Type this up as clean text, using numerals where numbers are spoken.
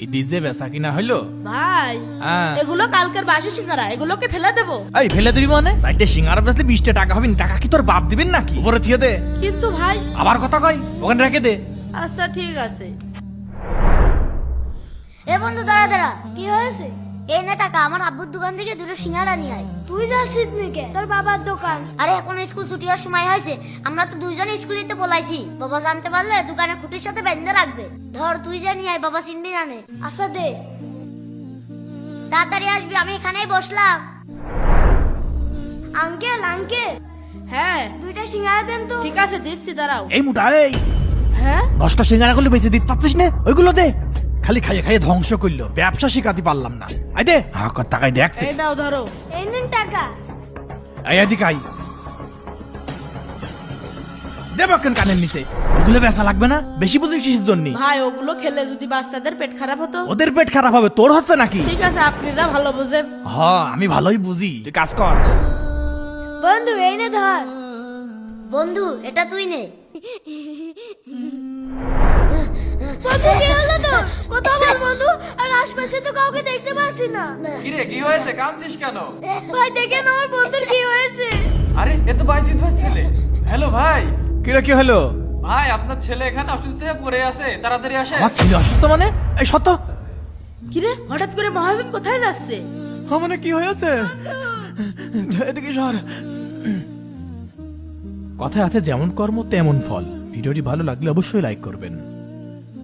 এই ডিজে বেচা কিনা হইলো ভাই এগুলো কালকের বাসি সিঙ্গারা, এগুলোকে ফেলে দেবো? এই ফেলে দিবি মানে? চারটে সিঙ্গারা বেচলে 20 টাকা হবে, টাকা কি তোর বাপ দিবেন নাকি? উপরে থিয়ে দে। কিন্তু ভাই আবার কথা কই, ওখানে রেখে দে। আচ্ছা ঠিক আছে। এ বন্ধু দাঁড়া দাঁড়া, কি হয়েছে? এই না টাকা, আমার আব্বুর দোকান থেকে দুটো সিঙ্গারা নিয়ে আয়। তুই যাচ্ছিস নাকি তোর বাবার দোকান? আরে এখন স্কুল ছুটি হওয়ার সময় হয়েছে, আমরা তো দুইজনে স্কুলে তো পলাইছি। বাবা জানতে পারলে দোকানে খুঁটির সাথে বেঁধে রাখবে। ধর তুই যা নিয়ে আয়, বাবা চিনবি না নে। আচ্ছা দে, তাড়াতাড়ি আসবি, আমি এখানেই বসলাম। আঙ্কেল আঙ্কেল, হ্যাঁ দুইটা সিঙ্গারা দেন তো। ঠিক আছে দিচ্ছি, দাঁড়াও। এই মুটা এই হ্যাঁ নষ্ট সিঙ্গারা গুলো বেঁচে দিতে পারছিস না? ওইগুলো দে। খালি খাইয়ে খাইয়ে ধ্বংস করলো, ব্যবসা শিখাতে পারলাম না। আই দে, হ্যাঁ কত টাকায় দেখছে। এই দাও ধরো। এই নিন টাকা। এই এদিকে আই, দেব কেন কানের নিচে? ওগুলো বেচা লাগবে না, বেশি বুঝিস কিসের জন্য? ভাই ওগুলো খেলে যদি বাচ্চাদের পেট খারাপ হতো। ওদের পেট খারাপ হবে, তোর হচ্ছে নাকি? ঠিক আছে, আপনি যা ভালো বুঝেন। হ্যাঁ আমি ভালোই বুঝি, তুই কাজ কর। বন্ধু এই নে ধর। বন্ধু এটা তুই নে। বন্ধু কি হলো তো? কোথাও বল বন্ধু, আর আশপাশে তো কাউকে দেখতে পাচ্ছি না। কিরে কি হয়েছে, কাঁদছিস কেন? ভাই দেখেন আমার বন্ধুর কি হয়েছে। আরে এ তো বাইজিৎ ভাই ছেলে। হ্যালো ভাই। কিরে কি হলো? ভাই আপনার ছেলে এখানে অসুস্থ হয়ে পড়ে আছে, তাড়াতাড়ি আসে। আমার ছেলে অসুস্থ মানে? এই সত্য? কিরে হঠাৎ করে মহাজন কোথায় যাচ্ছে? হ্যাঁ মানে কি হয়েছে? এদিকে সর। কথায় আছে যেমন কর্ম তেমন ফল। ভিডিওটি ভালো লাগলে অবশ্যই লাইক করবেন।